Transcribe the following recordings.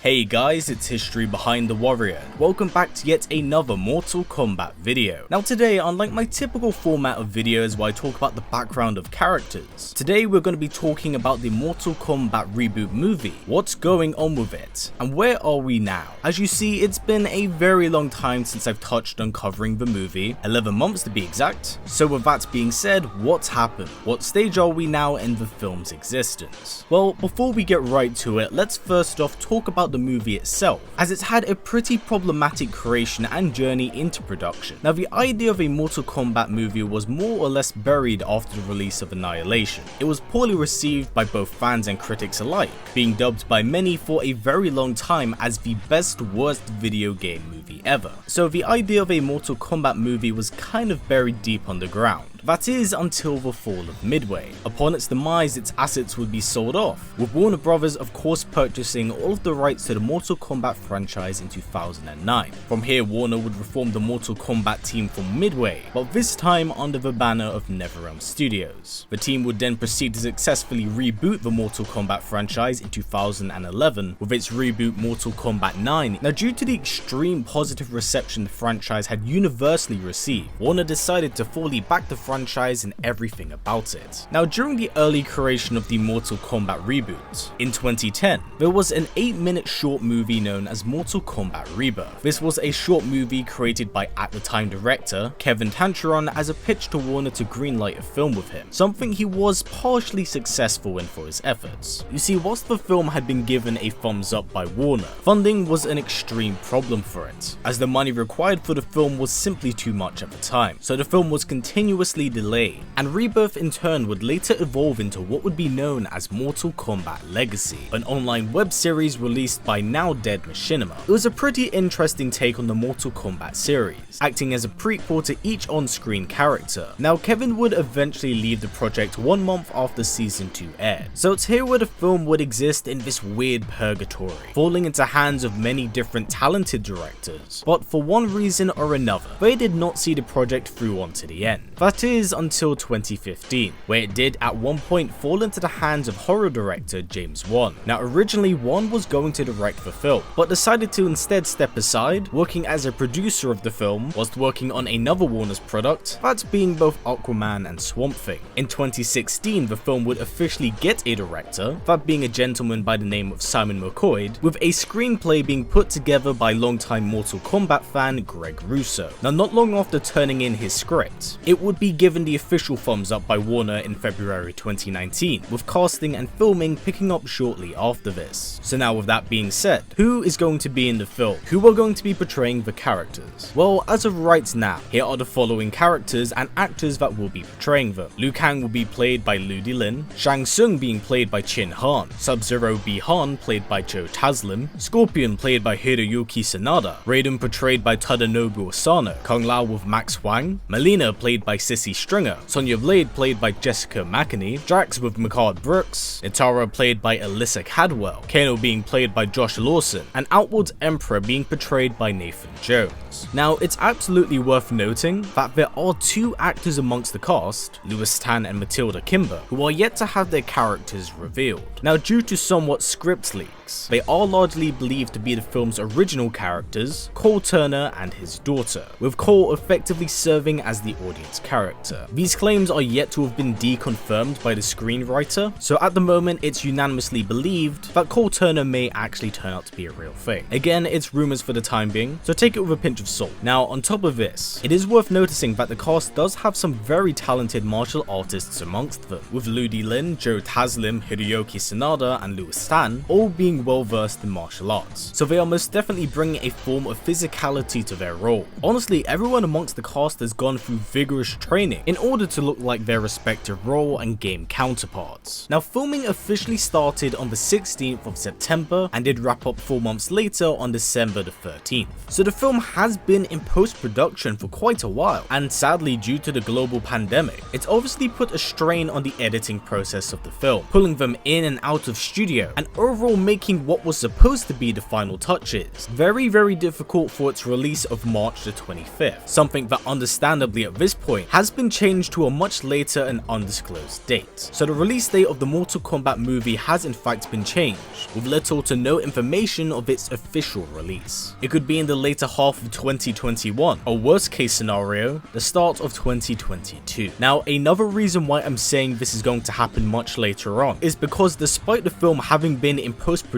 Hey guys, it's History Behind the Warrior. Welcome back to yet another Mortal Kombat video. Now today, unlike my typical format of videos where I talk about the background of characters, today we're going to be talking about the Mortal Kombat Reboot movie, what's going on with it, and where are we now. As you see, it's been a very long time since I've touched on covering the movie, 11 months to be exact. So with that being said, what's happened? What stage are we now in the film's existence? Well, before we get right to it, let's first off talk about the movie itself, as it's had a pretty problematic creation and journey into production. Now, the idea of a Mortal Kombat movie was more or less buried after the release of Annihilation. It was poorly received by both fans and critics alike, being dubbed by many for a very long time as the best worst video game movie ever. So the idea of a Mortal Kombat movie was kind of buried deep underground. That is until the fall of Midway. Upon its demise, its assets would be sold off, with Warner Brothers of course purchasing all of the rights to the Mortal Kombat franchise in 2009. From here, Warner would reform the Mortal Kombat team from Midway, but this time under the banner of NetherRealm Studios. The team would then proceed to successfully reboot the Mortal Kombat franchise in 2011 with its reboot Mortal Kombat 9. Now, due to the extreme positive reception the franchise had universally received, Warner decided to fully back the franchise and everything about it. Now, during the early creation of the Mortal Kombat reboot, in 2010, there was an 8-minute short movie known as Mortal Kombat Rebirth. This was a short movie created by at the time director Kevin Tancharon as a pitch to Warner to greenlight a film with him, something he was partially successful in for his efforts. You see, whilst the film had been given a thumbs up by Warner, funding was an extreme problem for it, as the money required for the film was simply too much at the time, so the film was continuously delayed, and Rebirth in turn would later evolve into what would be known as Mortal Kombat Legacy, an online web series released by now dead Machinima. It was a pretty interesting take on the Mortal Kombat series, acting as a prequel to each on-screen character. Now, Kevin would eventually leave the project 1 month after season 2 aired, so it's here where the film would exist in this weird purgatory, falling into hands of many different talented directors, but for one reason or another, they did not see the project through on to the end. That is until 2015, where it did at one point fall into the hands of horror director James Wan. Now, originally Wan was going to direct the film, but decided to instead step aside, working as a producer of the film whilst working on another Warner's product, that being both Aquaman and Swamp Thing. In 2016, the film would officially get a director, that being a gentleman by the name of Simon McCoy, with a screenplay being put together by longtime Mortal Kombat fan Greg Russo. Now, not long after turning in his script, it would be given the official thumbs up by Warner in February 2019, with casting and filming picking up shortly after this. So now, with that being said, who is going to be in the film? Who are going to be portraying the characters? Well, as of right now, here are the following characters and actors that will be portraying them. Liu Kang will be played by Ludi Lin, Shang Tsung being played by Chin Han, Sub-Zero Bi-Han played by Joe Taslim, Scorpion played by Hiroyuki Sanada, Raiden portrayed by Tadanobu Asano, Kung Lao with Max Huang, Melina played by Sissy Stringer, Sonya Blade played by Jessica McInerney, Drax with Mehcad Brooks, Itara played by Alyssa Cadwell, Kano being played by Josh Lawson, and Outworld's Emperor being portrayed by Nathan Jones. Now, it's absolutely worth noting that there are 2 actors amongst the cast, Louis Tan and Matilda Kimber, who are yet to have their characters revealed. Now, due to somewhat script leaks, they are largely believed to be the film's original characters, Cole Turner and his daughter, with Cole effectively serving as the audience character. These claims are yet to have been deconfirmed by the screenwriter, so at the moment it's unanimously believed that Cole Turner may actually turn out to be a real thing. Again, it's rumors for the time being, so take it with a pinch of salt. Now, on top of this, it is worth noticing that the cast does have some very talented martial artists amongst them, with Ludi Lin, Joe Taslim, Hiroyuki Sanada, and Louis Tan all being well versed in martial arts, so they are most definitely bringing a form of physicality to their role. Honestly, everyone amongst the cast has gone through vigorous training in order to look like their respective role and game counterparts. Now, filming officially started on the 16th of September and did wrap up 4 months later on December the 13th. So the film has been in post-production for quite a while, and sadly, due to the global pandemic, it's obviously put a strain on the editing process of the film, pulling them in and out of studio and overall making making what was supposed to be the final touches very difficult for its release of March the 25th, something that understandably at this point has been changed to a much later and undisclosed date. So the release date of the Mortal Kombat movie has in fact been changed, with little to no information of its official release. It could be in the later half of 2021, or worst case scenario, the start of 2022. Now, another reason why I'm saying this is going to happen much later on is because despite the film having been in post-production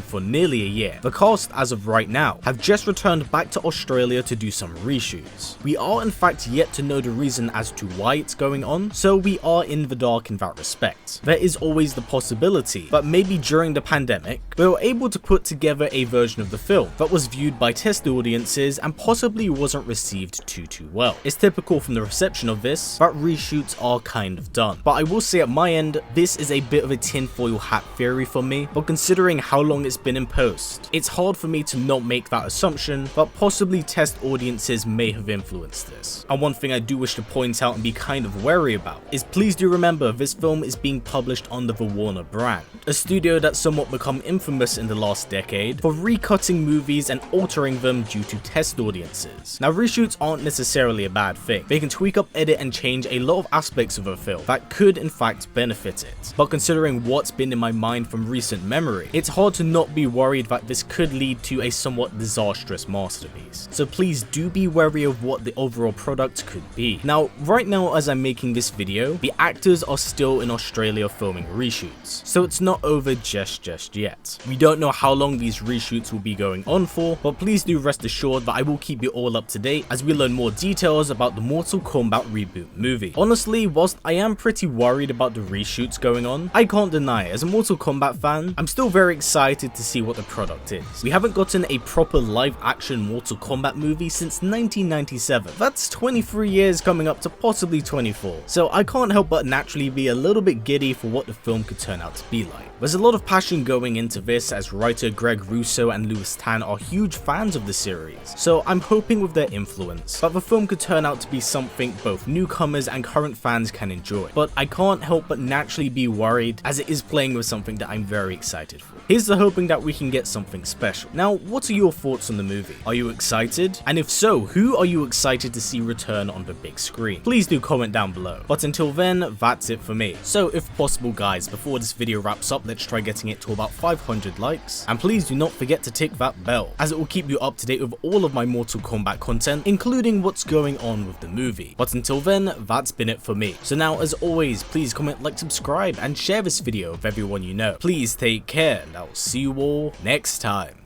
for nearly a year, the cast as of right now have just returned back to Australia to do some reshoots. We are in fact yet to know the reason as to why it's going on, so we are in the dark in that respect. There is always the possibility that maybe during the pandemic, we were able to put together a version of the film that was viewed by test audiences and possibly wasn't received too well. It's typical from the reception of this that reshoots are kind of done, but I will say at my end, this is a bit of a tinfoil hat theory for me, but considering how long it's been in post, it's hard for me to not make that assumption, but possibly test audiences may have influenced this. And one thing I do wish to point out and be kind of wary about is please do remember this film is being published under the Warner brand, a studio that's somewhat become infamous in the last decade for recutting movies and altering them due to test audiences. Now, reshoots aren't necessarily a bad thing. They can tweak up, edit and change a lot of aspects of a film that could in fact benefit it, but considering what's been in my mind from recent memory, it's hard to not be worried that this could lead to a somewhat disastrous masterpiece. So please do be wary of what the overall product could be. Now, right now as I'm making this video, the actors are still in Australia filming reshoots, so it's not over just yet. We don't know how long these reshoots will be going on for, but please do rest assured that I will keep you all up to date as we learn more details about the Mortal Kombat Reboot movie. Honestly, whilst I am pretty worried about the reshoots going on, I can't deny it. As a Mortal Kombat fan, I'm still very excited to see what the product is. We haven't gotten a proper live action Mortal Kombat movie since 1997. That's 23 years coming up to possibly 24. So I can't help but naturally be a little bit giddy for what the film could turn out to be like. There's a lot of passion going into this as writer Greg Russo and Louis Tan are huge fans of the series, so I'm hoping with their influence that the film could turn out to be something both newcomers and current fans can enjoy. But I can't help but naturally be worried as it is playing with something that I'm very excited for. Here's to hoping that we can get something special. Now, what are your thoughts on the movie? Are you excited? And if so, who are you excited to see return on the big screen? Please do comment down below. But until then, that's it for me. So if possible guys, before this video wraps up, let's try getting it to about 500 likes. And please do not forget to tick that bell, as it will keep you up to date with all of my Mortal Kombat content, including what's going on with the movie. But until then, that's been it for me. So now, as always, please comment, like, subscribe, and share this video with everyone you know. Please take care, and I'll see you all next time.